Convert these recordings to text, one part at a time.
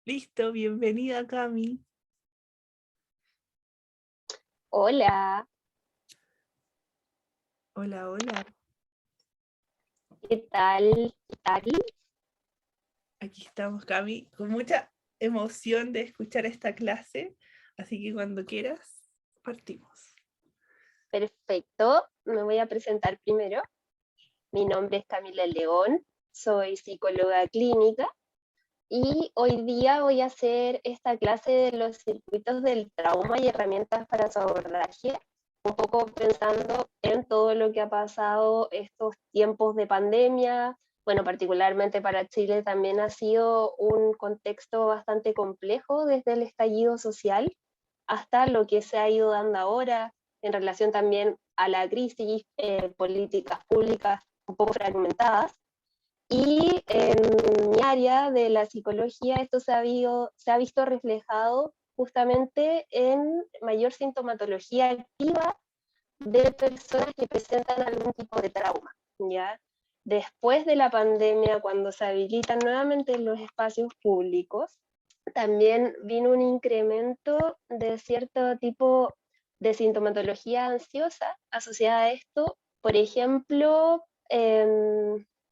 Listo, bienvenida Cami. Hola, Hola, hola. ¿qué tal? ¿Qué tal? Aquí estamos, Cami, con mucha emoción de escuchar esta clase, así que cuando quieras, partimos. Perfecto, me voy a presentar primero. Mi nombre es Camila León, soy psicóloga clínica y hoy día voy a hacer esta clase de los circuitos del trauma y herramientas para su abordaje, un poco pensando en todo lo que ha pasado estos tiempos de pandemia. Bueno, particularmente para Chile también ha sido un contexto bastante complejo desde el estallido social hasta lo que se ha ido dando ahora en relación también a la crisis, políticas públicas un poco fragmentadas. Y en mi área de la psicología esto se ha visto reflejado justamente en mayor sintomatología activa de personas que presentan algún tipo de trauma, ¿ya? Después de la pandemia, cuando se habilitan nuevamente los espacios públicos, también vino un incremento de cierto tipo de sintomatología ansiosa asociada a esto, por ejemplo,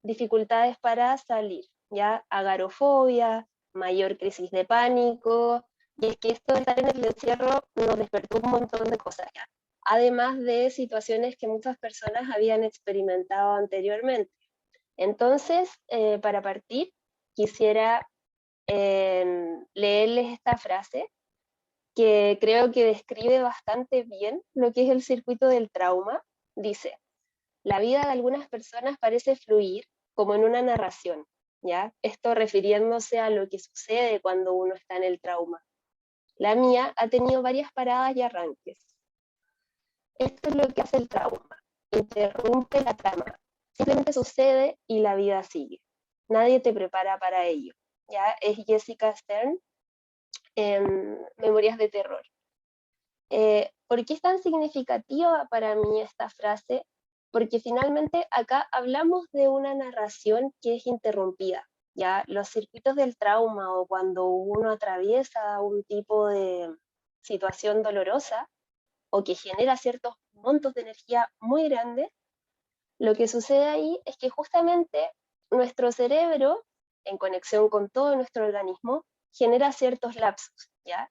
dificultades para salir, ya agorafobia, mayor crisis de pánico, y es que esto de estar en el encierro nos despertó un montón de cosas, ¿ya? Además de situaciones que muchas personas habían experimentado anteriormente. Entonces, para partir, quisiera leerles esta frase que creo que describe bastante bien lo que es el circuito del trauma. Dice, la vida de algunas personas parece fluir como en una narración, ¿ya? Esto refiriéndose a lo que sucede cuando uno está en el trauma. La mía ha tenido varias paradas y arranques. Esto es lo que hace el trauma. Interrumpe la trama. Simplemente sucede y la vida sigue. Nadie te prepara para ello. ¿Ya? Es Jessica Stern en Memorias de Terror. ¿Por qué es tan significativa para mí esta frase? Porque finalmente acá hablamos de una narración que es interrumpida. ¿Ya? Los circuitos del trauma o cuando uno atraviesa un tipo de situación dolorosa o que genera ciertos montos de energía muy grandes, lo que sucede ahí es que justamente nuestro cerebro, en conexión con todo nuestro organismo, genera ciertos lapsus, ¿ya?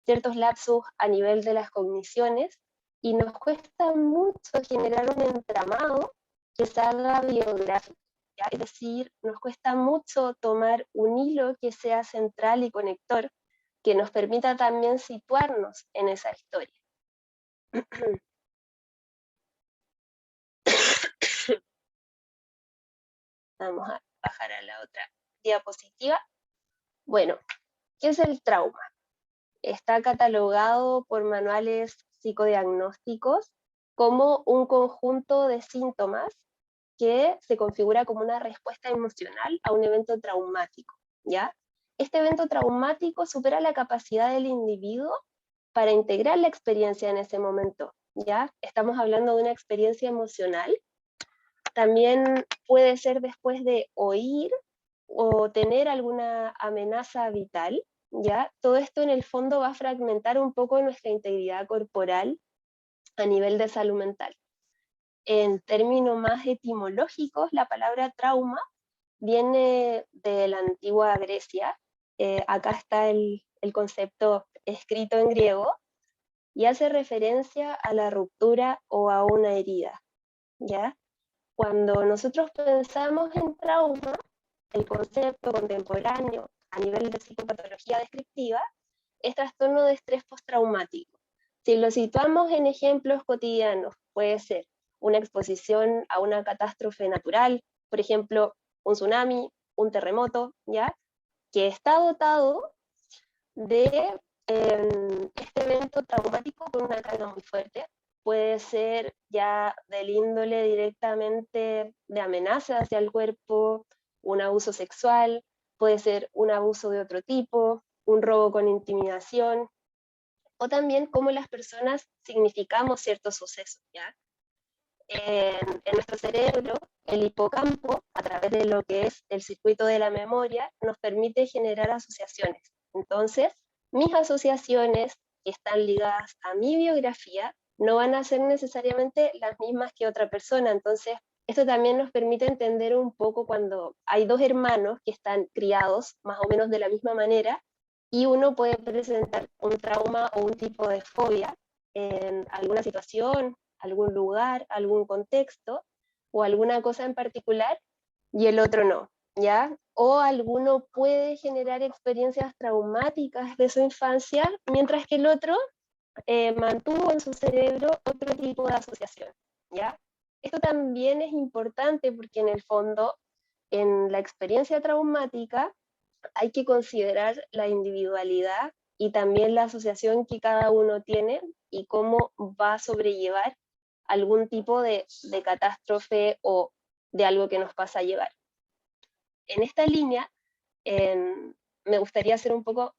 Ciertos lapsus a nivel de las cogniciones, y nos cuesta mucho generar un entramado que se haga biográfico, ¿ya? Es decir, nos cuesta mucho tomar un hilo que sea central y conector, que nos permita también situarnos en esa historia. Vamos a bajar a la otra diapositiva. Bueno, ¿qué es el trauma? Está catalogado por manuales psicodiagnósticos como un conjunto de síntomas que se configura como una respuesta emocional a un evento traumático, ¿ya? Este evento traumático supera la capacidad del individuo para integrar la experiencia en ese momento, ¿ya? Estamos hablando de una experiencia emocional. También puede ser después de oír o tener alguna amenaza vital, ¿ya? Todo esto en el fondo va a fragmentar un poco nuestra integridad corporal a nivel de salud mental. En términos más etimológicos, la palabra trauma viene de la antigua Grecia. Acá está el concepto escrito en griego y hace referencia a la ruptura o a una herida, ¿ya? Cuando nosotros pensamos en trauma, el concepto contemporáneo a nivel de psicopatología descriptiva es trastorno de estrés postraumático. Si lo situamos en ejemplos cotidianos, puede ser una exposición a una catástrofe natural, por ejemplo, un tsunami, un terremoto, ¿ya? Que está dotado de este evento traumático con una carga muy fuerte. Puede ser ya del índole directamente de amenaza hacia el cuerpo, un abuso sexual, puede ser un abuso de otro tipo, un robo con intimidación, o también cómo las personas significamos ciertos sucesos, ¿ya? En nuestro cerebro, el hipocampo, a través de lo que es el circuito de la memoria, nos permite generar asociaciones. Entonces, mis asociaciones que están ligadas a mi biografía no van a ser necesariamente las mismas que otra persona. Entonces, esto también nos permite entender un poco cuando hay dos hermanos que están criados más o menos de la misma manera y uno puede presentar un trauma o un tipo de fobia en alguna situación, algún lugar, algún contexto o alguna cosa en particular y el otro no, ¿ya? O alguno puede generar experiencias traumáticas de su infancia, mientras que el otro mantuvo en su cerebro otro tipo de asociación, ¿ya? Esto también es importante porque en el fondo, en la experiencia traumática, hay que considerar la individualidad y también la asociación que cada uno tiene y cómo va a sobrellevar algún tipo de catástrofe o de algo que nos pasa a llevar. En esta línea, me gustaría hacer un poco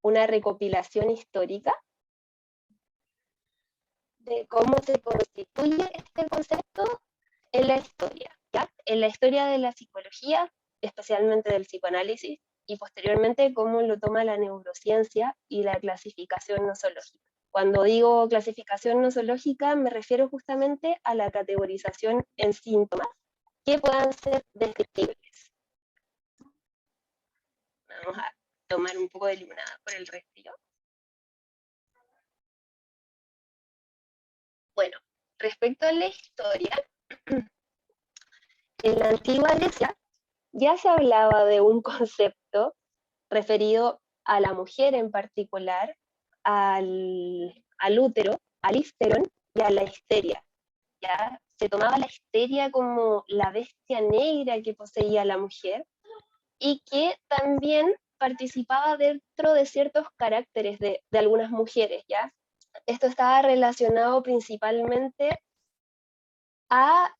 una recopilación histórica de cómo se constituye este concepto en la historia, ¿ya? En la historia de la psicología, especialmente del psicoanálisis, y posteriormente cómo lo toma la neurociencia y la clasificación nosológica. Cuando digo clasificación nosológica, me refiero justamente a la categorización en síntomas que puedan ser descriptibles. Vamos a tomar un poco de limonada por el respiro. Bueno, respecto a la historia, en la antigua Grecia ya se hablaba de un concepto referido a la mujer en particular, al útero, al histerón y a la histeria. ¿Ya? Se tomaba la histeria como la bestia negra que poseía la mujer y que también participaba dentro de ciertos caracteres de algunas mujeres, ¿ya? Esto estaba relacionado principalmente a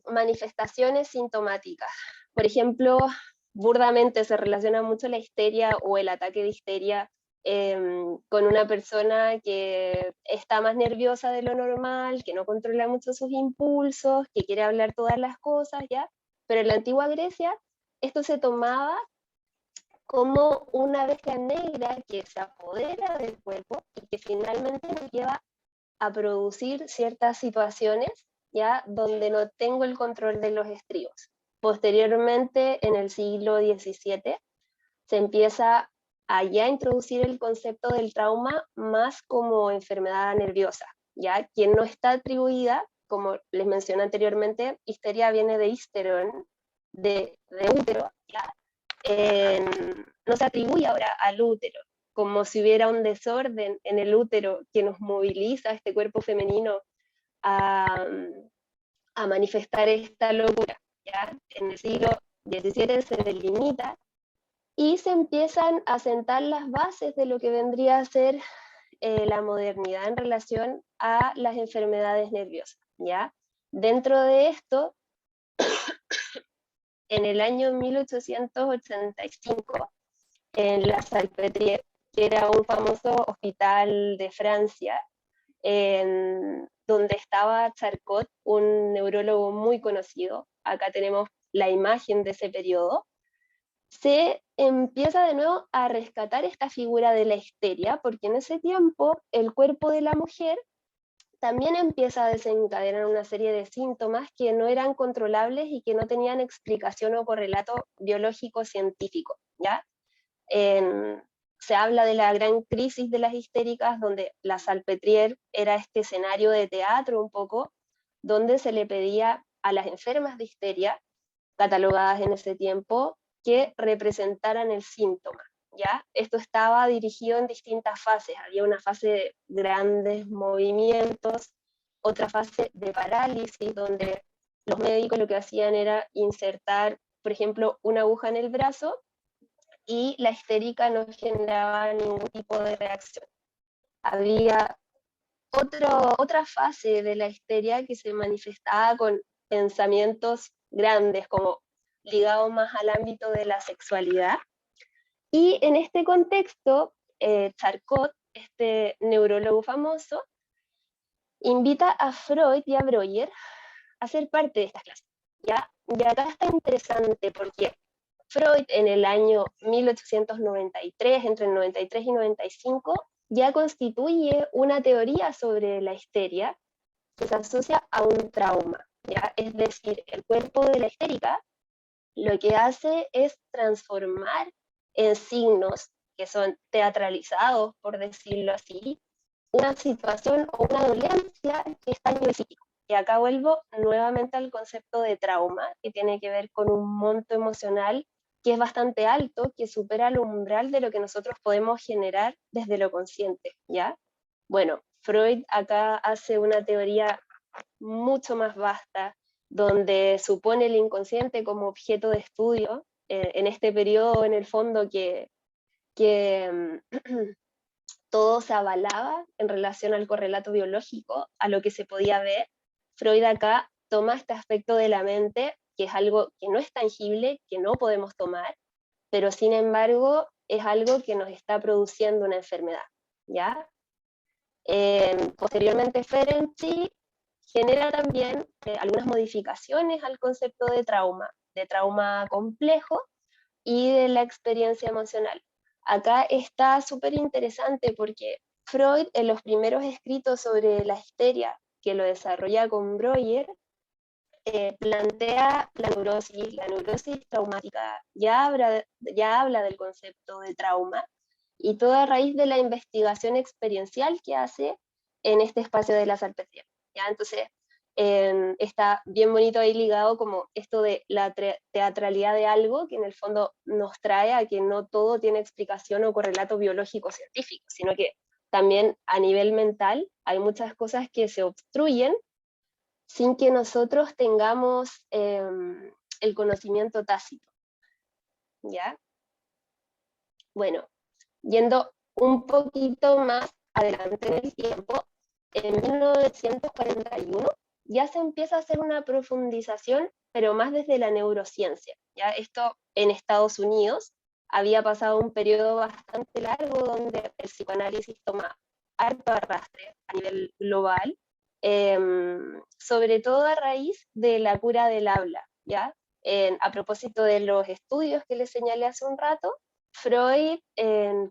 manifestaciones sintomáticas. Por ejemplo, burdamente se relaciona mucho la histeria o el ataque de histeria con una persona que está más nerviosa de lo normal, que no controla mucho sus impulsos, que quiere hablar todas las cosas, ¿ya? Pero en la antigua Grecia esto se tomaba como una bestia negra que se apodera del cuerpo y que finalmente nos lleva a producir ciertas situaciones, ¿ya? Donde no tengo el control de los estribos. Posteriormente, en el siglo XVII, se empieza a ya introducir el concepto del trauma más como enfermedad nerviosa, ¿ya? Que no está atribuida, como les mencioné anteriormente, histeria viene de histerón, de útero, ¿ya? No se atribuye ahora al útero, como si hubiera un desorden en el útero que nos moviliza este cuerpo femenino a, a manifestar esta locura, ¿ya? En el siglo XVII se delimita y se empiezan a sentar las bases de lo que vendría a ser la modernidad en relación a las enfermedades nerviosas, ¿ya? Dentro de esto, en el año 1885, en la Salpêtrière, que era un famoso hospital de Francia, donde estaba Charcot, un neurólogo muy conocido. Acá tenemos la imagen de ese periodo. Se empieza de nuevo a rescatar esta figura de la histeria, porque en ese tiempo el cuerpo de la mujer también empieza a desencadenar una serie de síntomas que no eran controlables y que no tenían explicación o correlato biológico científico, ¿ya? Se habla de la gran crisis de las histéricas, donde la Salpêtrière era este escenario de teatro un poco, donde se le pedía a las enfermas de histeria, catalogadas en ese tiempo, que representaran el síntoma, ¿ya? Esto estaba dirigido en distintas fases. Había una fase de grandes movimientos, otra fase de parálisis, donde los médicos lo que hacían era insertar, por ejemplo, una aguja en el brazo y la histérica no generaba ningún tipo de reacción. Había otra fase de la histeria que se manifestaba con pensamientos grandes, como ligados más al ámbito de la sexualidad. Y en este contexto, Charcot, este neurólogo famoso, invita a Freud y a Breuer a ser parte de esta clase, ¿ya? Y acá está interesante porque Freud en el año 1893, entre el 93 y 95, ya constituye una teoría sobre la histeria que se asocia a un trauma, ¿ya? Es decir, el cuerpo de la histérica lo que hace es transformar en signos que son teatralizados, por decirlo así, una situación o una dolencia que está en el psíquico. Y acá vuelvo nuevamente al concepto de trauma, que tiene que ver con un monto emocional que es bastante alto, que supera el umbral de lo que nosotros podemos generar desde lo consciente, ¿ya? Bueno, Freud acá hace una teoría mucho más vasta, donde supone el inconsciente como objeto de estudio, en este periodo, en el fondo, que todo se avalaba en relación al correlato biológico, a lo que se podía ver. Freud acá toma este aspecto de la mente, que es algo que no es tangible, que no podemos tomar, pero sin embargo es algo que nos está produciendo una enfermedad, ¿ya? Posteriormente Ferenczi genera también algunas modificaciones al concepto de trauma complejo y de la experiencia emocional. Acá está súper interesante porque Freud, en los primeros escritos sobre la histeria, que lo desarrolla con Breuer, plantea la neurosis traumática, ya habla del concepto de trauma, y todo a raíz de la investigación experiencial que hace en este espacio de la salpetría. ¿Ya? Entonces, está bien bonito ahí ligado como esto de la teatralidad de algo, que en el fondo nos trae a que no todo tiene explicación o correlato biológico científico, sino que también a nivel mental hay muchas cosas que se obstruyen sin que nosotros tengamos el conocimiento tácito, ¿ya? Bueno, yendo un poquito más adelante en el tiempo, en 1941 ya se empieza a hacer una profundización, pero más desde la neurociencia, ¿ya? Esto en Estados Unidos había pasado un periodo bastante largo donde el psicoanálisis toma harto arrastre a nivel global, sobre todo a raíz de la cura del habla, ¿ya? A propósito de los estudios que les señalé hace un rato, Freud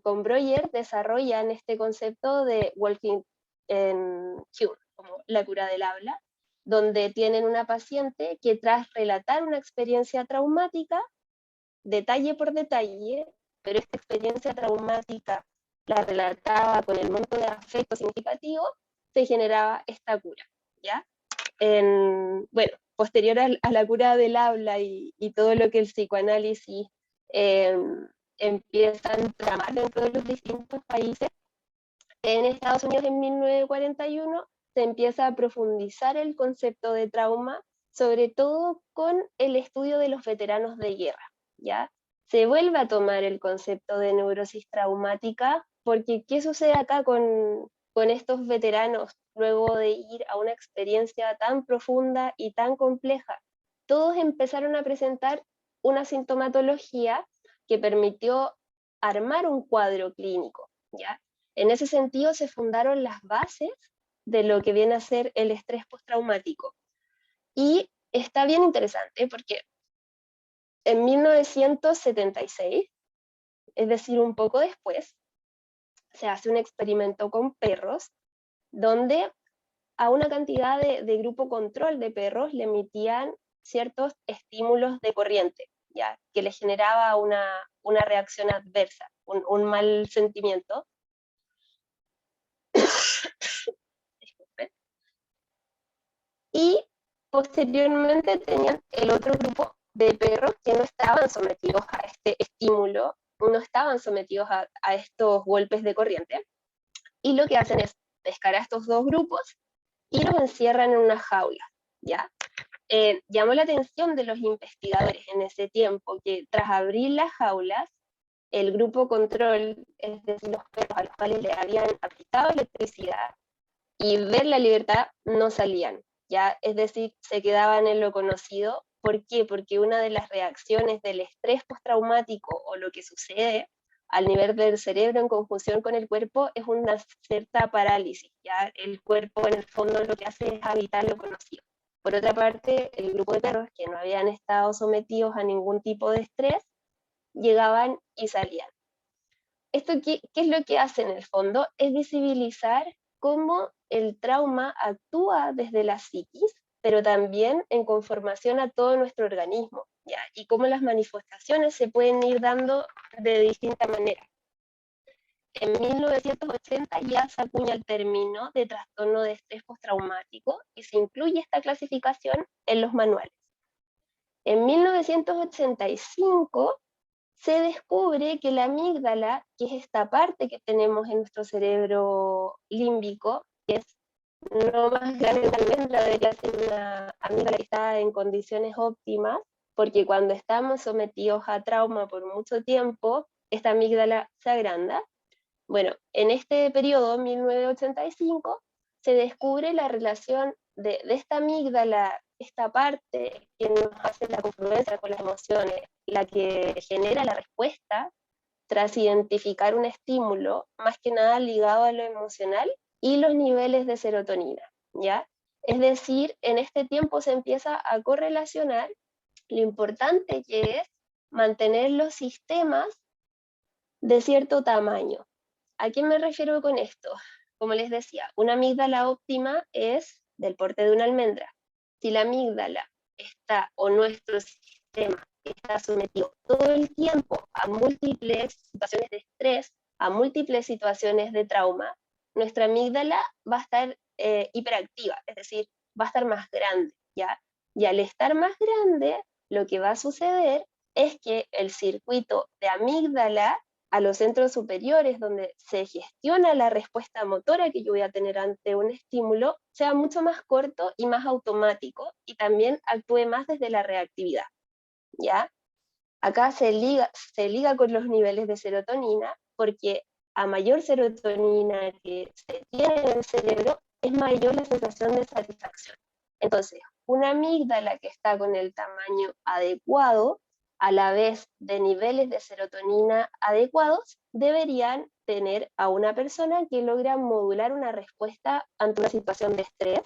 con Breuer desarrollan este concepto de walking cure, como la cura del habla, donde tienen una paciente que tras relatar una experiencia traumática, detalle por detalle, pero esta experiencia traumática la relataba con el monto de afecto significativo, se generaba esta cura, ¿ya? Bueno, posterior a la cura del habla y todo lo que el psicoanálisis empieza a tramar dentro de los distintos países, en Estados Unidos en 1941 se empieza a profundizar el concepto de trauma, sobre todo con el estudio de los veteranos de guerra, ¿ya? Se vuelve a tomar el concepto de neurosis traumática, porque ¿qué sucede acá con estos veteranos luego de ir a una experiencia tan profunda y tan compleja? Todos empezaron a presentar una sintomatología que permitió armar un cuadro clínico, ¿ya? En ese sentido se fundaron las bases de lo que viene a ser el estrés postraumático. Y está bien interesante porque en 1976, es decir, un poco después, se hace un experimento con perros donde a una cantidad de grupo control de perros le emitían ciertos estímulos de corriente, ¿ya? Que les generaba una reacción adversa, un mal sentimiento. Y posteriormente tenían el otro grupo de perros que no estaban sometidos a este estímulo, no estaban sometidos a estos golpes de corriente, y lo que hacen es pescar a estos dos grupos y los encierran en una jaula, ¿ya? Llamó la atención de los investigadores en ese tiempo que tras abrir las jaulas, el grupo control, es decir, los perros a los cuales le habían aplicado electricidad y ver la libertad, no salían, ¿ya? Es decir, se quedaban en lo conocido. ¿Por qué? Porque una de las reacciones del estrés postraumático o lo que sucede al nivel del cerebro en conjunción con el cuerpo es una cierta parálisis, ¿ya? El cuerpo en el fondo lo que hace es habitar lo conocido. Por otra parte, el grupo de perros que no habían estado sometidos a ningún tipo de estrés llegaban y salían. ¿Esto qué es lo que hace en el fondo? Es visibilizar cómo el trauma actúa desde la psiquis, pero también en conformación a todo nuestro organismo, ¿ya? Y cómo las manifestaciones se pueden ir dando de distinta manera. En 1980 ya se acuña el término de trastorno de estrés postraumático y se incluye esta clasificación en los manuales. En 1985 se descubre que la amígdala, que es esta parte que tenemos en nuestro cerebro límbico, que es no más grande que la almendra, debería ser una amígdala que está en condiciones óptimas, porque cuando estamos sometidos a trauma por mucho tiempo, esta amígdala se agranda. Bueno, en este periodo, 1985, se descubre la relación de esta amígdala, esta parte que nos hace la confluencia con las emociones, la que genera la respuesta tras identificar un estímulo, más que nada ligado a lo emocional, y los niveles de serotonina, ¿ya? Es decir, en este tiempo se empieza a correlacionar lo importante que es mantener los sistemas de cierto tamaño. ¿A qué me refiero con esto? Como les decía, una amígdala óptima es del porte de una almendra. Si la amígdala está, o nuestro sistema está sometido todo el tiempo a múltiples situaciones de estrés, a múltiples situaciones de trauma, nuestra amígdala va a estar hiperactiva, es decir, va a estar más grande, ¿ya? Y al estar más grande, lo que va a suceder es que el circuito de amígdala a los centros superiores donde se gestiona la respuesta motora que yo voy a tener ante un estímulo sea mucho más corto y más automático y también actúe más desde la reactividad, ¿ya? Acá se liga con los niveles de serotonina porque a mayor serotonina que se tiene en el cerebro es mayor la sensación de satisfacción. Entonces, una amígdala que está con el tamaño adecuado a la vez de niveles de serotonina adecuados, deberían tener a una persona que logra modular una respuesta ante una situación de estrés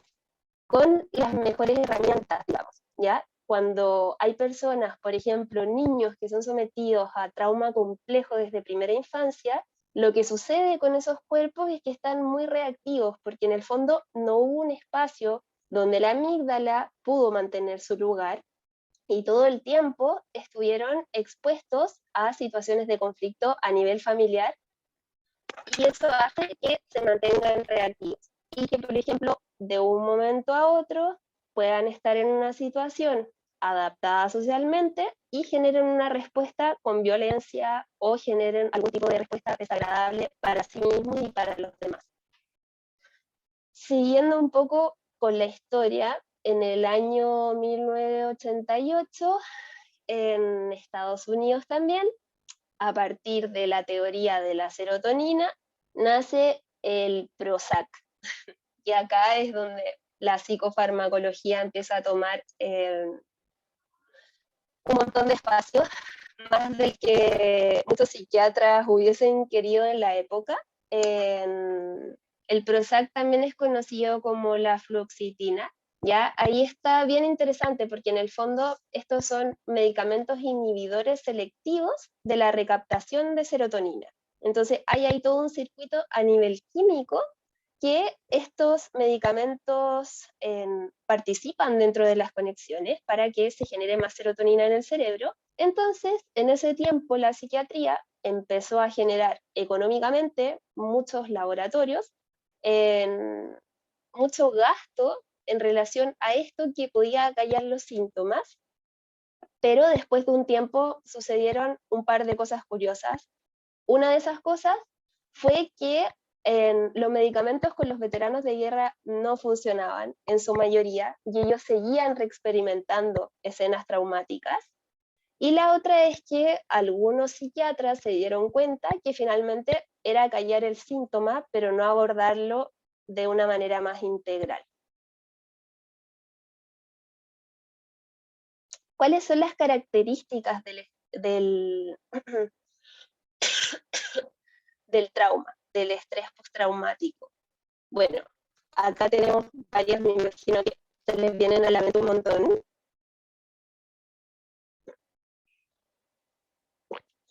con las mejores herramientas, digamos, ¿ya? Cuando hay personas, por ejemplo, niños que son sometidos a trauma complejo desde primera infancia, lo que sucede con esos cuerpos es que están muy reactivos, porque en el fondo no hubo un espacio donde la amígdala pudo mantener su lugar, y todo el tiempo estuvieron expuestos a situaciones de conflicto a nivel familiar, y eso hace que se mantengan reactivos y que, por ejemplo, de un momento a otro puedan estar en una situación adaptada socialmente y generen una respuesta con violencia o generen algún tipo de respuesta desagradable para sí mismos y para los demás. Siguiendo un poco con la historia, en el año 1988, en Estados Unidos también, a partir de la teoría de la serotonina, nace el Prozac. Y acá es donde la psicofarmacología empieza a tomar un montón de espacio, más del que muchos psiquiatras hubiesen querido en la época. El Prozac también es conocido como la fluoxetina, ¿ya? Ahí está bien interesante porque en el fondo estos son medicamentos inhibidores selectivos de la recaptación de serotonina. Entonces hay ahí todo un circuito a nivel químico que estos medicamentos participan dentro de las conexiones para que se genere más serotonina en el cerebro. Entonces, en ese tiempo la psiquiatría empezó a generar económicamente muchos laboratorios, mucho gasto en relación a esto que podía callar los síntomas, pero después de un tiempo sucedieron un par de cosas curiosas. Una de esas cosas fue que los medicamentos con los veteranos de guerra no funcionaban en su mayoría y ellos seguían reexperimentando escenas traumáticas. Y la otra es que algunos psiquiatras se dieron cuenta que finalmente era callar el síntoma, pero no abordarlo de una manera más integral. ¿Cuáles son las características del trauma, del estrés postraumático? Bueno, acá tenemos varias, me imagino que se les vienen a la mente un montón.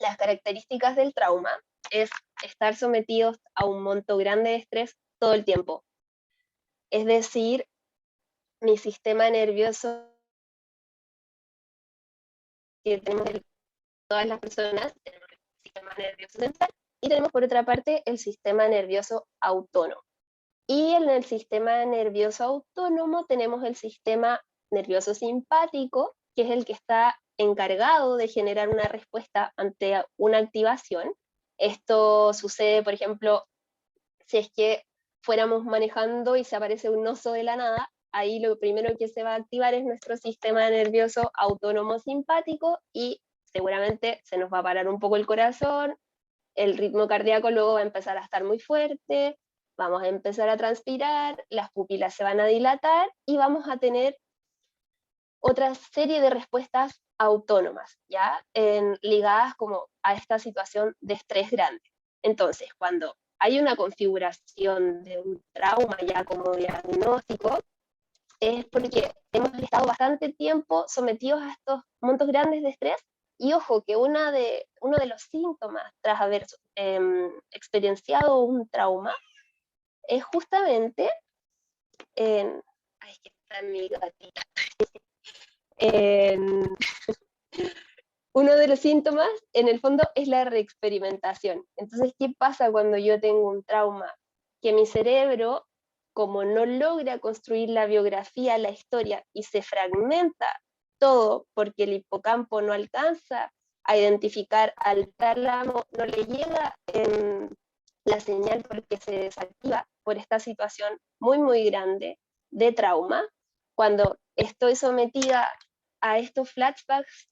Las características del trauma es estar sometidos a un monto grande de estrés todo el tiempo. Es decir, mi sistema nervioso, que tenemos todas las personas, tenemos el sistema nervioso central y tenemos por otra parte el sistema nervioso autónomo. Y en el sistema nervioso autónomo tenemos el sistema nervioso simpático, que es el que está encargado de generar una respuesta ante una activación. Esto sucede, por ejemplo, si es que fuéramos manejando y se aparece un oso de la nada, ahí lo primero que se va a activar es nuestro sistema nervioso autónomo simpático y seguramente se nos va a parar un poco el corazón, el ritmo cardíaco luego va a empezar a estar muy fuerte, vamos a empezar a transpirar, las pupilas se van a dilatar y vamos a tener otra serie de respuestas autónomas, ¿ya? Ligadas como a esta situación de estrés grande. Entonces, cuando hay una configuración de un trauma ya como diagnóstico, es porque hemos estado bastante tiempo sometidos a estos montos grandes de estrés. Y ojo, que uno de los síntomas tras haber experienciado un trauma es justamente, ay, que está mi gatita, uno de los síntomas en el fondo es la reexperimentación. Entonces, ¿qué pasa cuando yo tengo un trauma? Que mi cerebro, como no logra construir la biografía, la historia, y se fragmenta todo porque el hipocampo no alcanza a identificar al tálamo, no le llega la señal porque se desactiva por esta situación muy, muy grande de trauma. Cuando estoy sometida a estos flashbacks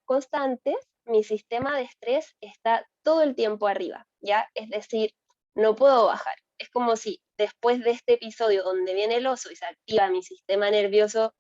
constantes, mi sistema de estrés está todo el tiempo arriba, ¿ya? Es decir, no puedo bajar. Es como si después de este episodio donde viene el oso y se activa mi sistema nervioso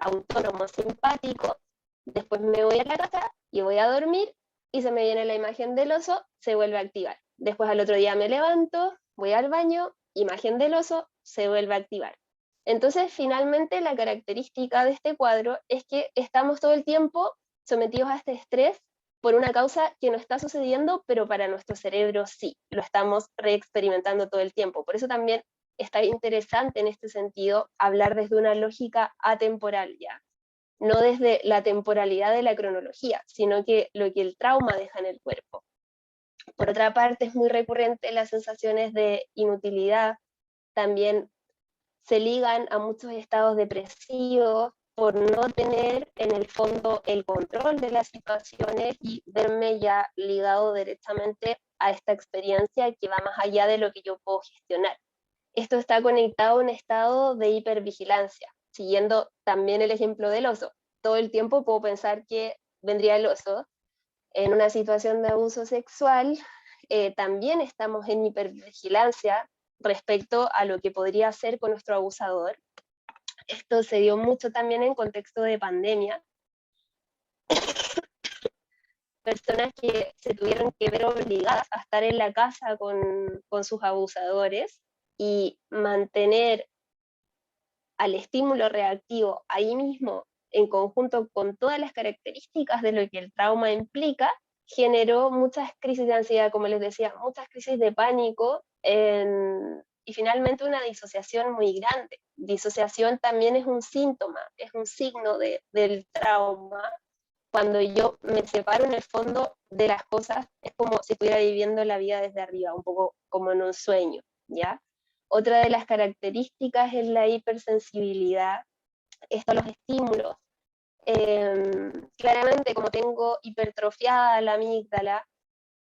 autónomo simpático, después me voy a la casa y voy a dormir y se me viene la imagen del oso, se vuelve a activar. Después al otro día me levanto, voy al baño, imagen del oso, se vuelve a activar. Entonces, finalmente, la característica de este cuadro es que estamos todo el tiempo sometidos a este estrés por una causa que no está sucediendo, pero para nuestro cerebro sí, lo estamos reexperimentando todo el tiempo. Por eso también está interesante en este sentido hablar desde una lógica atemporal ya, no desde la temporalidad de la cronología, sino que lo que el trauma deja en el cuerpo. Por otra parte, es muy recurrente las sensaciones de inutilidad, también se ligan a muchos estados depresivos por no tener en el fondo el control de las situaciones y verme ya ligado directamente a esta experiencia que va más allá de lo que yo puedo gestionar. Esto está conectado a un estado de hipervigilancia, siguiendo también el ejemplo del oso. Todo el tiempo puedo pensar que vendría el oso. En una situación de abuso sexual, también estamos en hipervigilancia respecto a lo que podría hacer con nuestro abusador. Esto se dio mucho también en contexto de pandemia. Personas que se tuvieron que ver obligadas a estar en la casa con sus abusadores y mantener al estímulo reactivo ahí mismo, en conjunto con todas las características de lo que el trauma implica, generó muchas crisis de ansiedad, como les decía, muchas crisis de pánico y finalmente una disociación muy grande. Disociación también es un síntoma, es un signo del trauma. Cuando yo me separo en el fondo de las cosas, es como si estuviera viviendo la vida desde arriba, un poco como en un sueño, ¿ya? Otra de las características es la hipersensibilidad, esto a los estímulos. Claramente, como tengo hipertrofiada la amígdala,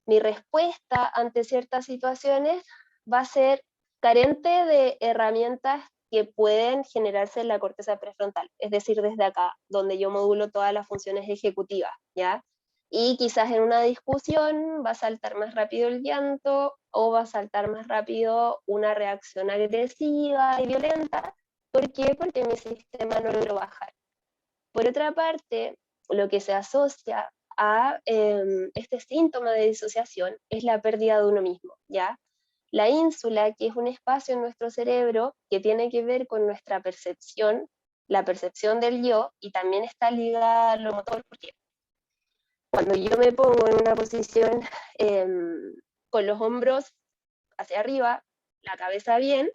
mi respuesta ante ciertas situaciones va a ser carente de herramientas que pueden generarse en la corteza prefrontal, es decir, desde acá, donde yo modulo todas las funciones ejecutivas, ¿ya? Y quizás en una discusión va a saltar más rápido el llanto o va a saltar más rápido una reacción agresiva y violenta. ¿Por qué? Porque mi sistema no logró bajar. Por otra parte, lo que se asocia a este síntoma de disociación es la pérdida de uno mismo, ¿ya? La ínsula, que es un espacio en nuestro cerebro que tiene que ver con nuestra percepción, la percepción del yo, y también está ligada a lo motor, porque Cuando yo me pongo en una posición con los hombros hacia arriba, la cabeza bien,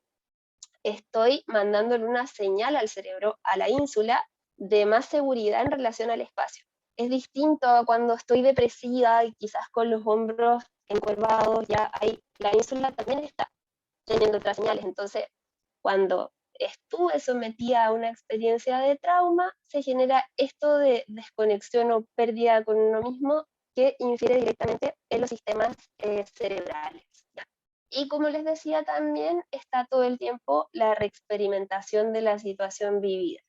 estoy mandándole una señal al cerebro, a la ínsula, de más seguridad en relación al espacio. Es distinto a cuando estoy depresiva y quizás con los hombros encorvados, ya ahí la ínsula también está teniendo otras señales. Entonces, cuando estuve sometida a una experiencia de trauma, se genera esto de desconexión o pérdida con uno mismo que infiere directamente en los sistemas cerebrales. ¿Ya? Y como les decía también, está todo el tiempo la reexperimentación de la situación vivida,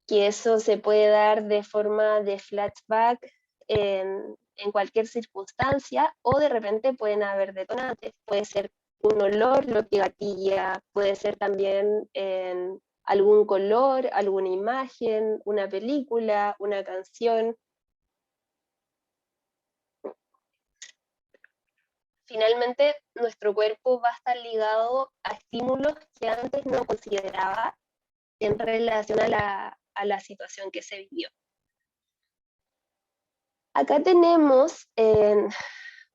que eso se puede dar de forma de flashback en cualquier circunstancia, o de repente pueden haber detonantes, puede ser un olor lo que gatilla, puede ser también algún color, alguna imagen, una película, una canción. Finalmente, nuestro cuerpo va a estar ligado a estímulos que antes no consideraba en relación a la situación que se vivió. Acá tenemos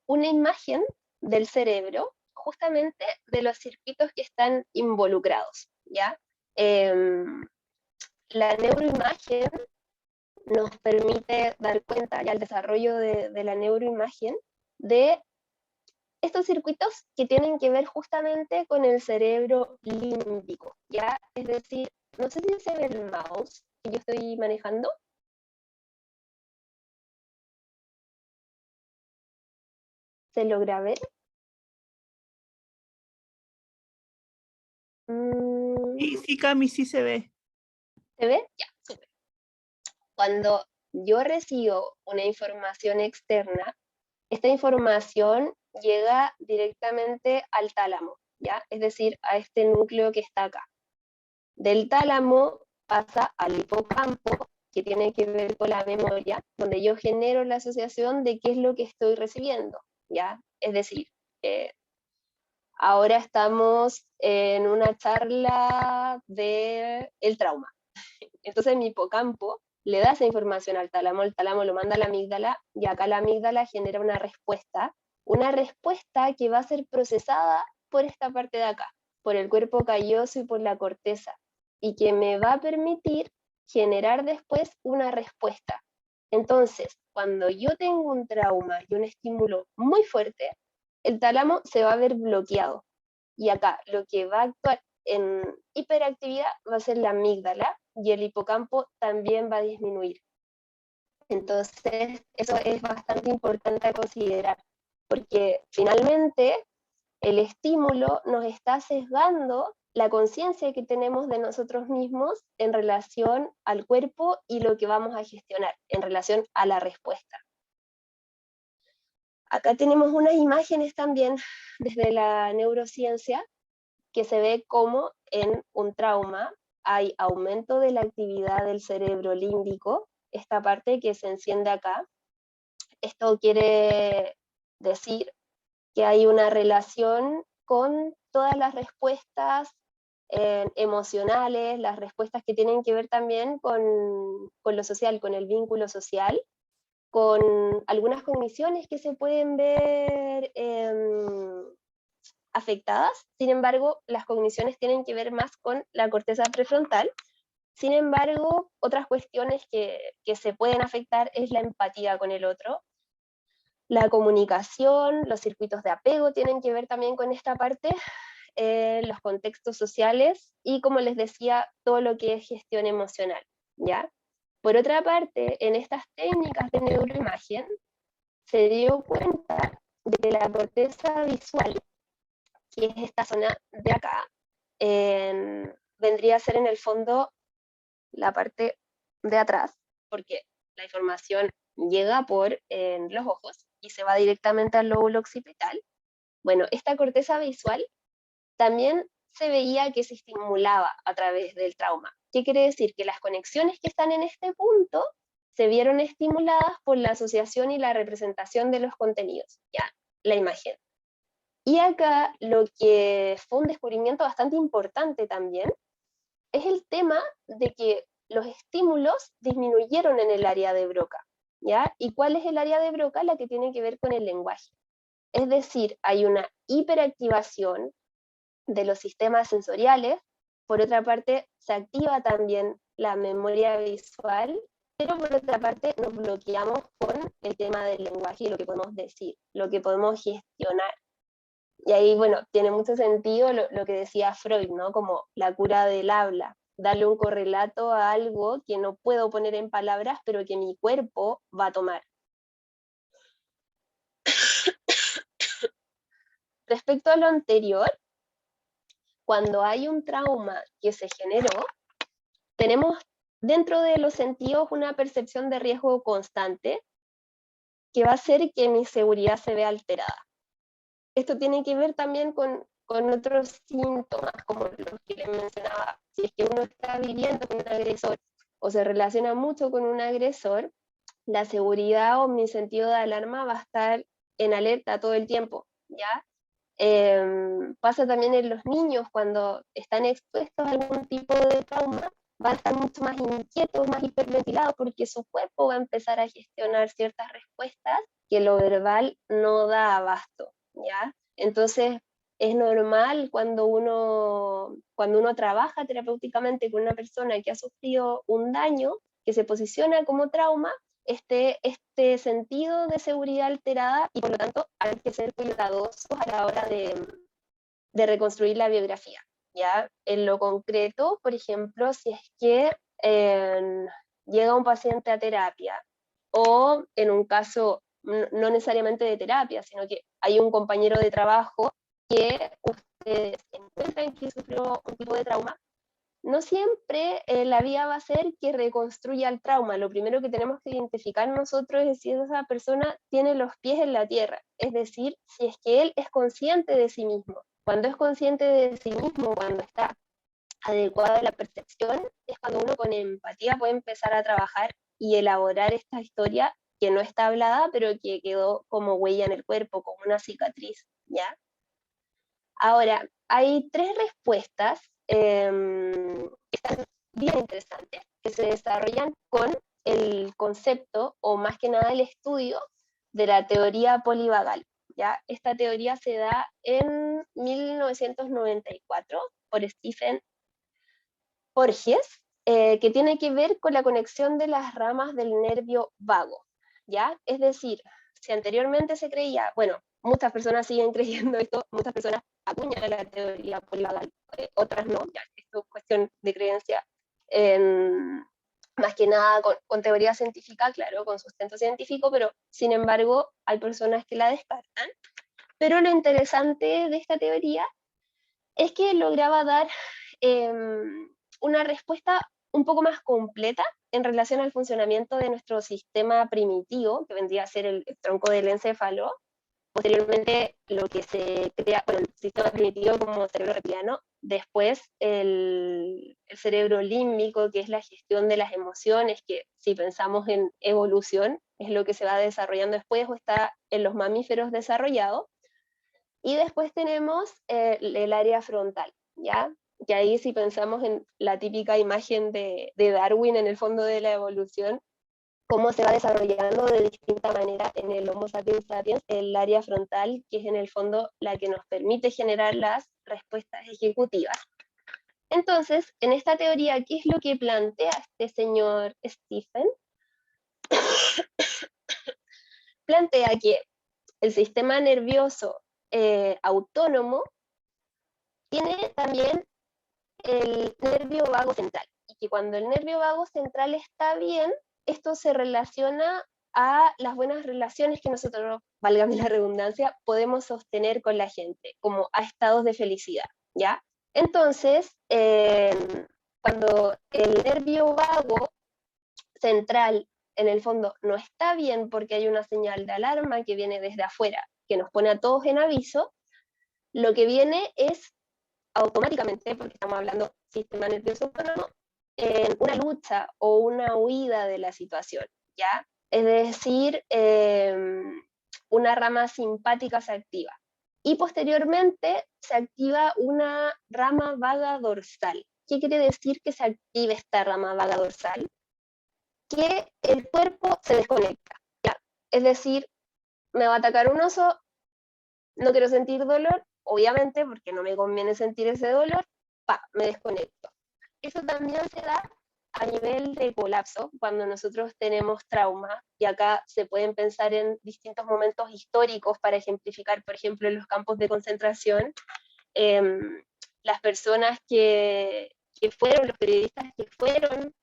una imagen del cerebro, justamente de los circuitos que están involucrados, ¿ya? La neuroimagen nos permite dar cuenta, ya el desarrollo de la neuroimagen, de estos circuitos que tienen que ver justamente con el cerebro límbico, ¿ya? Es decir, no sé si se ve el mouse que yo estoy manejando. ¿Se logra ver? Sí, sí, Cami, sí se ve. ¿Se ve? Ya, súper. Cuando yo recibo una información externa, esta información llega directamente al tálamo, ¿ya? Es decir, a este núcleo que está acá. Del tálamo pasa al hipocampo, que tiene que ver con la memoria, donde yo genero la asociación de qué es lo que estoy recibiendo, ¿ya? Es decir, ahora estamos en una charla de el trauma. Entonces mi hipocampo le da esa información al tálamo, el tálamo lo manda a la amígdala, y acá la amígdala genera una respuesta que va a ser procesada por esta parte de acá, por el cuerpo calloso y por la corteza, y que me va a permitir generar después una respuesta. Entonces, cuando yo tengo un trauma y un estímulo muy fuerte, el tálamo se va a ver bloqueado. Y acá lo que va a actuar en hiperactividad va a ser la amígdala, y el hipocampo también va a disminuir. Entonces, eso es bastante importante a considerar, porque finalmente el estímulo nos está sesgando la conciencia que tenemos de nosotros mismos en relación al cuerpo y lo que vamos a gestionar en relación a la respuesta. Acá tenemos unas imágenes también desde la neurociencia que se ve como en un trauma hay aumento de la actividad del cerebro límbico, esta parte que se enciende acá. Esto quiere decir que hay una relación con todas las respuestas emocionales, las respuestas que tienen que ver también con lo social, con el vínculo social, con algunas cogniciones que se pueden ver afectadas. Sin embargo, las cogniciones tienen que ver más con la corteza prefrontal. Sin embargo, otras cuestiones que se pueden afectar es la empatía con el otro, la comunicación, los circuitos de apego tienen que ver también con esta parte, los contextos sociales y, como les decía, todo lo que es gestión emocional, ¿ya? Por otra parte, en estas técnicas de neuroimagen, se dio cuenta de que la corteza visual, que es esta zona de acá, vendría a ser en el fondo la parte de atrás, porque la información llega por los ojos y se va directamente al lóbulo occipital. Bueno, esta corteza visual también se veía que se estimulaba a través del trauma. ¿Qué quiere decir? Que las conexiones que están en este punto se vieron estimuladas por la asociación y la representación de los contenidos, ya, la imagen. Y acá lo que fue un descubrimiento bastante importante también es el tema de que los estímulos disminuyeron en el área de Broca. ¿ya? ¿Y cuál es el área de Broca? La que tiene que ver con el lenguaje. Es decir, hay una hiperactivación de los sistemas sensoriales. Por otra parte, se activa también la memoria visual, pero por otra parte nos bloqueamos con el tema del lenguaje y lo que podemos decir, lo que podemos gestionar. Y ahí, bueno, tiene mucho sentido lo que decía Freud, ¿no? Como la cura del habla, darle un correlato a algo que no puedo poner en palabras, pero que mi cuerpo va a tomar. Respecto a lo anterior, cuando hay un trauma que se generó, tenemos dentro de los sentidos una percepción de riesgo constante que va a hacer que mi seguridad se vea alterada. Esto tiene que ver también con otros síntomas, como los que les mencionaba. Si es que uno está viviendo con un agresor o se relaciona mucho con un agresor, la seguridad o mi sentido de alarma va a estar en alerta todo el tiempo, ¿ya? Pasa también en los niños cuando están expuestos a algún tipo de trauma, van a estar mucho más inquietos, más hiperventilados, porque su cuerpo va a empezar a gestionar ciertas respuestas que lo verbal no da abasto, ¿ya? Entonces, es normal cuando uno trabaja terapéuticamente con una persona que ha sufrido un daño, que se posiciona como trauma, este sentido de seguridad alterada y por lo tanto hay que ser cuidadosos a la hora de reconstruir la biografía. ¿Ya? En lo concreto, por ejemplo, si es que llega un paciente a terapia o en un caso no necesariamente de terapia, sino que hay un compañero de trabajo que ustedes encuentran que sufrió un tipo de trauma, no siempre la vía va a ser que reconstruya el trauma. Lo primero que tenemos que identificar nosotros es si esa persona tiene los pies en la tierra, es decir, si es que él es consciente de sí mismo. Cuando es consciente de sí mismo, cuando está adecuada la percepción, es cuando uno con empatía puede empezar a trabajar y elaborar esta historia que no está hablada, pero que quedó como huella en el cuerpo, como una cicatriz, ¿ya? Ahora, hay tres respuestas que están bien interesantes, que se desarrollan con el concepto, o más que nada el estudio, de la teoría polivagal. ¿Ya? Esta teoría se da en 1994 por Stephen Porges, que tiene que ver con la conexión de las ramas del nervio vago. ¿Ya? Es decir, si anteriormente se creía, bueno, muchas personas siguen creyendo esto, muchas personas acuñan la teoría polivagal, otras no, ya, esto es cuestión de creencia, más que nada con teoría científica, claro, con sustento científico, pero sin embargo hay personas que la descartan. Pero lo interesante de esta teoría es que lograba dar una respuesta un poco más completa en relación al funcionamiento de nuestro sistema primitivo, que vendría a ser el tronco del encéfalo. Posteriormente, lo que se crea, bueno, el sistema primitivo como cerebro reptiliano, después el cerebro límbico, que es la gestión de las emociones, que si pensamos en evolución, es lo que se va desarrollando después o está en los mamíferos desarrollados. Y después tenemos el área frontal, ¿ya? Que ahí si pensamos en la típica imagen de Darwin en el fondo de la evolución, cómo se va desarrollando de distinta manera en el Homo sapiens sapiens, el área frontal, que es en el fondo la que nos permite generar las respuestas ejecutivas. Entonces, en esta teoría, ¿qué es lo que plantea este señor Stephen? Plantea que el sistema nervioso autónomo tiene también el nervio vago central, y que cuando el nervio vago central está bien, esto se relaciona a las buenas relaciones que nosotros, válgame la redundancia, podemos sostener con la gente, como a estados de felicidad, ¿ya? Entonces, cuando el nervio vago central en el fondo no está bien porque hay una señal de alarma que viene desde afuera, que nos pone a todos en aviso, lo que viene es automáticamente, porque estamos hablando sistema nervioso autónomo, en una lucha o una huida de la situación, ¿ya? Es decir, una rama simpática se activa. Y posteriormente se activa una rama vaga dorsal. ¿Qué quiere decir que se active esta rama vaga dorsal? que el cuerpo se desconecta, ¿ya? Es decir, me va a atacar un oso, no quiero sentir dolor, obviamente, porque no me conviene sentir ese dolor, me desconecto. Eso también se da a nivel de colapso, cuando nosotros tenemos trauma, y acá se pueden pensar en distintos momentos históricos para ejemplificar, por ejemplo, en los campos de concentración, las personas que fueron, los periodistas que fueron,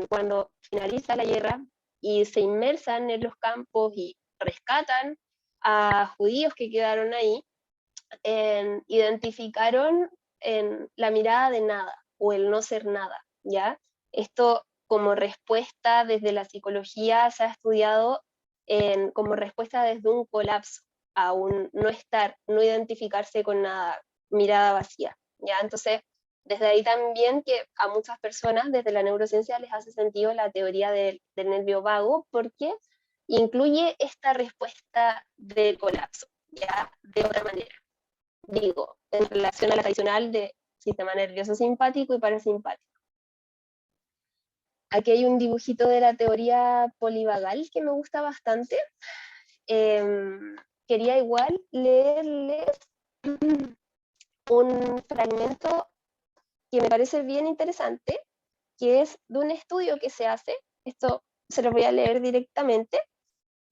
cuando finaliza la guerra y se inmersan en los campos y rescatan a judíos que quedaron ahí, identificaron la mirada de nada o el no ser nada, ¿ya? Esto como respuesta desde la psicología se ha estudiado como respuesta desde un colapso a un no estar, no identificarse con nada, mirada vacía, ¿ya? Entonces, desde ahí también que a muchas personas desde la neurociencia les hace sentido la teoría del nervio vago, porque incluye esta respuesta de colapso, ya de otra manera. Digo, en relación a la tradicional de sistema nervioso simpático y parasimpático. Aquí hay un dibujito de la teoría polivagal que me gusta bastante. Quería igual leerles un fragmento que me parece bien interesante, que es de un estudio que se hace, esto se lo voy a leer directamente,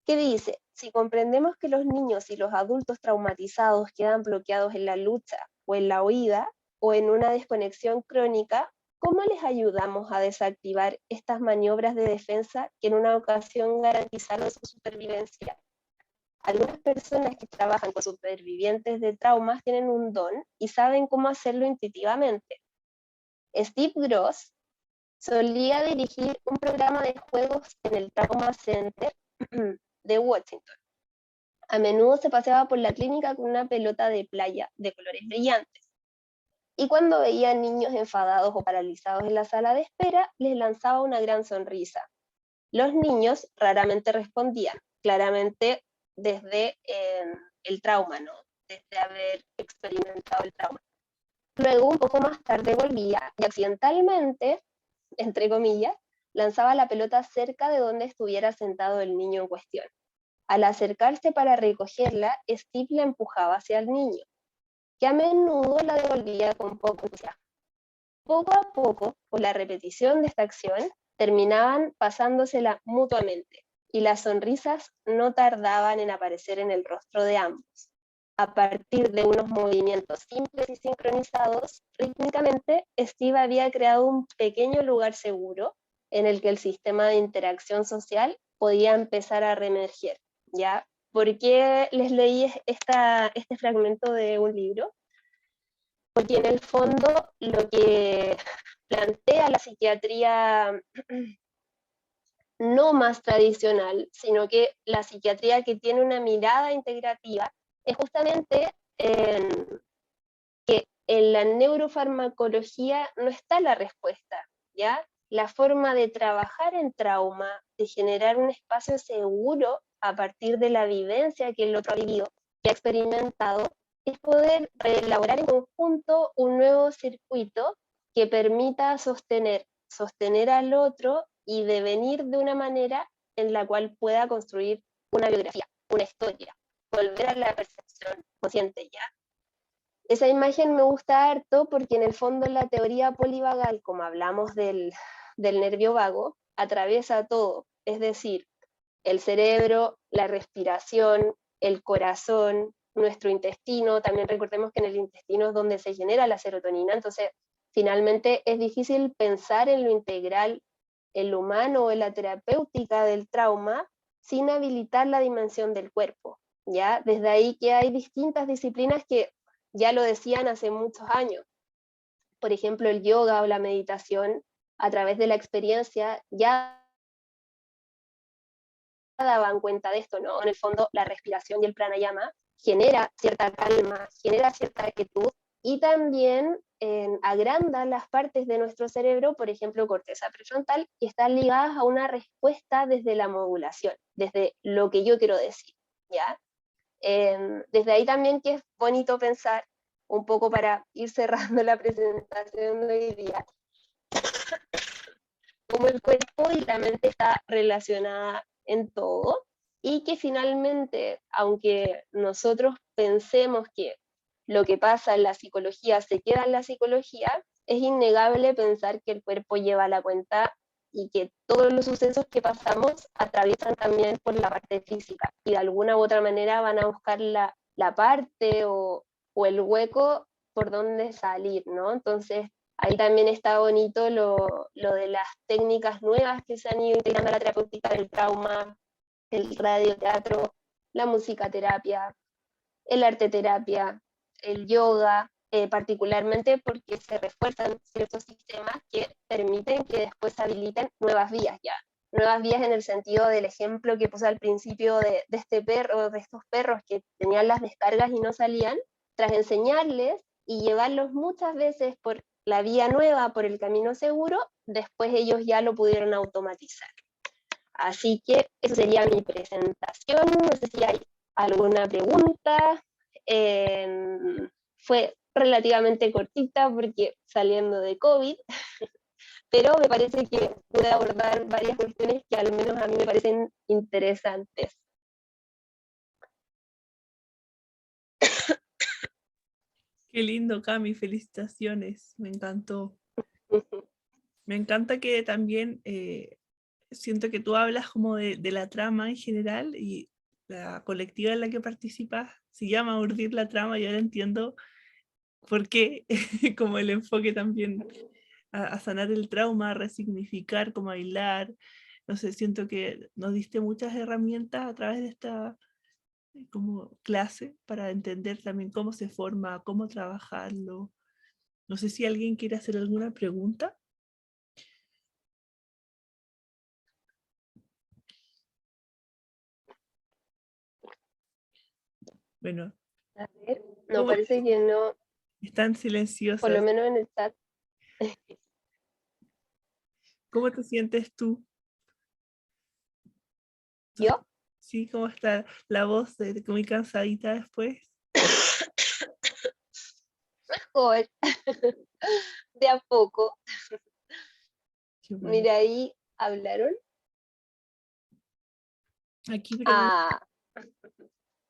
que dice: si comprendemos que los niños y los adultos traumatizados quedan bloqueados en la lucha o en la huida o en una desconexión crónica, ¿cómo les ayudamos a desactivar estas maniobras de defensa que en una ocasión garantizaron su supervivencia? Algunas personas que trabajan con supervivientes de traumas tienen un don y saben cómo hacerlo intuitivamente. Steve Gross solía dirigir un programa de juegos en el Trauma Center de Washington. A menudo se paseaba por la clínica con una pelota de playa de colores brillantes. Y cuando veía niños enfadados o paralizados en la sala de espera, les lanzaba una gran sonrisa. Los niños raramente respondían, claramente desde el trauma, ¿no? Desde haber experimentado el trauma. Luego, un poco más tarde, volvía y accidentalmente, entre comillas, lanzaba la pelota cerca de donde estuviera sentado el niño en cuestión. Al acercarse para recogerla, Steve la empujaba hacia el niño, que a menudo la devolvía con poco entusiasmo. Poco a poco, por la repetición de esta acción, terminaban pasándosela mutuamente, y las sonrisas no tardaban en aparecer en el rostro de ambos. A partir de unos movimientos simples y sincronizados rítmicamente, Steve había creado un pequeño lugar seguro en el que el sistema de interacción social podía empezar a reemerger, ¿ya? ¿Por qué les leí este fragmento de un libro? Porque en el fondo lo que plantea la psiquiatría no más tradicional, sino que la psiquiatría que tiene una mirada integrativa es justamente que en la neurofarmacología no está la respuesta, ¿ya? La forma de trabajar en trauma, de generar un espacio seguro a partir de la vivencia que el otro ha vivido, que ha experimentado, es poder elaborar en conjunto un nuevo circuito que permita sostener al otro y devenir de una manera en la cual pueda construir una biografía, una historia, volver a la percepción consciente, ¿ya? Esa imagen me gusta harto porque en el fondo la teoría polivagal, como hablamos del nervio vago, atraviesa todo, es decir, el cerebro, la respiración, el corazón, nuestro intestino. También recordemos que en el intestino es donde se genera la serotonina, entonces finalmente es difícil pensar en lo integral, en lo humano o en la terapéutica del trauma sin habilitar la dimensión del cuerpo, ¿ya? Desde ahí que hay distintas disciplinas que ya lo decían hace muchos años. Por ejemplo, el yoga o la meditación, a través de la experiencia, ya daban cuenta de esto, ¿no? En el fondo, la respiración y el pranayama genera cierta calma, genera cierta quietud, y también agranda las partes de nuestro cerebro, por ejemplo, corteza prefrontal, que están ligadas a una respuesta desde la modulación, desde lo que yo quiero decir, ¿ya? Desde ahí también que es bonito pensar, un poco para ir cerrando la presentación de hoy día, cómo el cuerpo y la mente está relacionada en todo, y que finalmente, aunque nosotros pensemos que lo que pasa en la psicología se queda en la psicología, es innegable pensar que el cuerpo lleva la cuenta y que todos los sucesos que pasamos atraviesan también por la parte física y de alguna u otra manera van a buscar la parte o el hueco por donde salir, ¿no? Entonces, ahí también está bonito lo de las técnicas nuevas que se han ido integrando a la terapéutica del trauma, el radioteatro, la musicaterapia, el arteterapia, el yoga, particularmente porque se refuerzan ciertos sistemas que permiten que después se habiliten nuevas vías ya. Nuevas vías en el sentido del ejemplo que puse al principio de este perro, de estos perros que tenían las descargas y no salían, tras enseñarles y llevarlos muchas veces por la vía nueva, por el camino seguro, después ellos ya lo pudieron automatizar. Así que eso sería mi presentación. No sé si hay alguna pregunta. Fue relativamente cortita porque saliendo de COVID, pero me parece que pude abordar varias cuestiones que al menos a mí me parecen interesantes. Qué lindo, Cami, felicitaciones, me encantó. Me encanta que también siento que tú hablas como de la trama en general y la colectiva en la que participas se llama Urdir la Trama y ahora entiendo por qué, como el enfoque también a sanar el trauma, a resignificar, como a hilar. No sé, siento que nos diste muchas herramientas a través de esta como clase para entender también cómo se forma, cómo trabajarlo. No sé si alguien quiere hacer alguna pregunta. Bueno, A ver, no, ¿cómo parece que no, están por lo silenciosas? menos en el chat. ¿Cómo te sientes tú? ¿Yo? Sí, ¿cómo está la voz muy cansadita después? Mejor, de a poco. Qué bueno. Mira, ahí hablaron. Aquí Ah,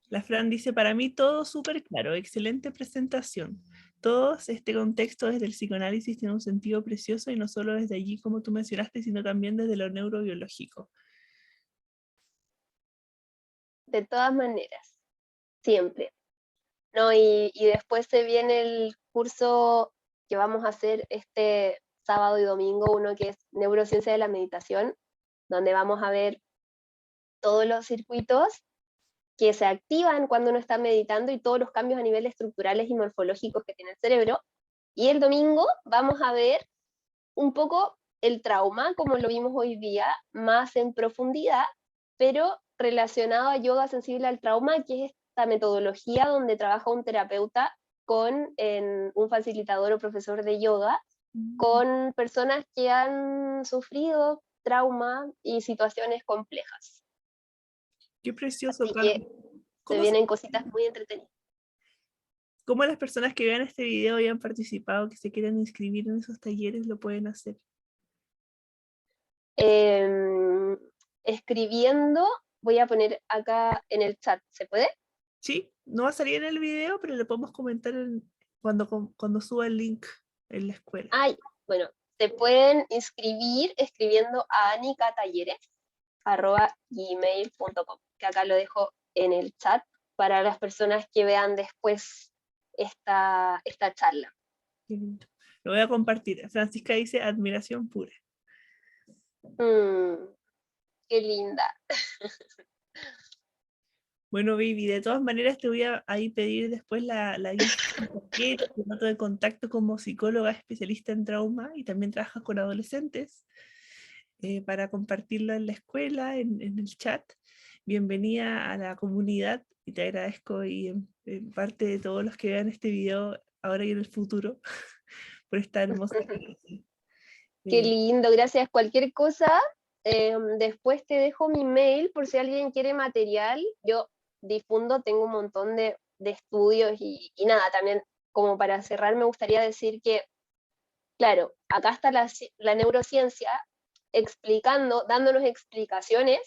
la Fran dice, para mí todo súper claro, excelente presentación. Todo este contexto desde el psicoanálisis tiene un sentido precioso y no solo desde allí, como tú mencionaste, sino también desde lo neurobiológico. de todas maneras, siempre. ¿No? Y después se viene el curso que vamos a hacer este sábado y domingo, uno que es Neurociencia de la Meditación, donde vamos a ver todos los circuitos que se activan cuando uno está meditando y todos los cambios a nivel estructurales y morfológicos que tiene el cerebro. Y el domingo vamos a ver un poco el trauma, como lo vimos hoy día, más en profundidad, pero relacionado a yoga sensible al trauma, que es esta metodología donde trabaja un terapeuta con un facilitador o profesor de yoga, Mm, con personas que han sufrido trauma y situaciones complejas. qué precioso, Así Carmen. que se ¿Cómo, vienen cositas muy entretenidas. cómo las personas que vean este video y han participado, que se quieran inscribir en esos talleres, lo pueden hacer? Eh, escribiendo, voy a poner acá en el chat, ¿se puede? Sí, no va a salir en el video, pero le podemos comentar cuando suba el link en la escuela. Ay, bueno, se pueden inscribir escribiendo a anicatayeres@gmail.com, que acá lo dejo en el chat para las personas que vean después esta charla. Qué lindo. Lo voy a compartir. Francisca dice admiración pura. Mm, qué linda. Bueno, Vivi, de todas maneras te voy a ahí pedir después la info, tu dato de contacto como psicóloga especialista en trauma y también trabajas con adolescentes para compartirlo en la escuela, en el chat. Bienvenida a la comunidad y te agradezco y en parte de todos los que vean este video ahora y en el futuro por esta hermosa clase. Qué Eh, lindo, gracias. Cualquier cosa, después te dejo mi mail por si alguien quiere material. Yo difundo, tengo un montón de estudios y nada, también como para cerrar me gustaría decir que, claro, acá está la neurociencia, dándonos explicaciones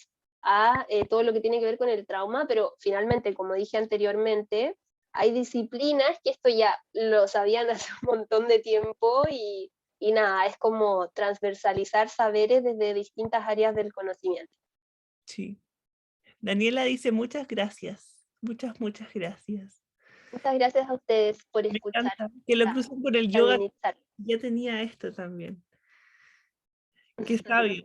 a todo lo que tiene que ver con el trauma, pero finalmente, como dije anteriormente, hay disciplinas que esto ya lo sabían hace un montón de tiempo y nada, es como transversalizar saberes desde distintas áreas del conocimiento. Sí. Daniela dice muchas gracias. Muchas gracias. Muchas gracias a ustedes por Me escuchar, encanta que lo crucen con el yoga. también Itzar. Ya tenía esto también. Qué sabio.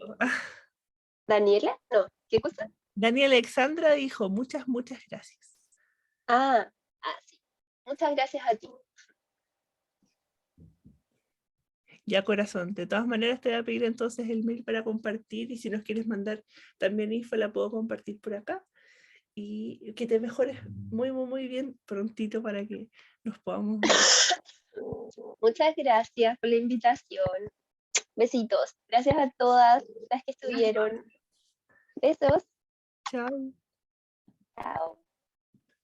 ¿Daniela? No, ¿qué cosa? Daniela Alexandra dijo muchas gracias. Sí. Muchas gracias a ti. Ya, corazón. De todas maneras, te voy a pedir entonces el mail para compartir y si nos quieres mandar también info, la puedo compartir por acá. Y que te mejores muy bien prontito para que nos podamos ver. Muchas gracias por la invitación. Besitos. Gracias a todas las que estuvieron. Besos. Chao. Chao.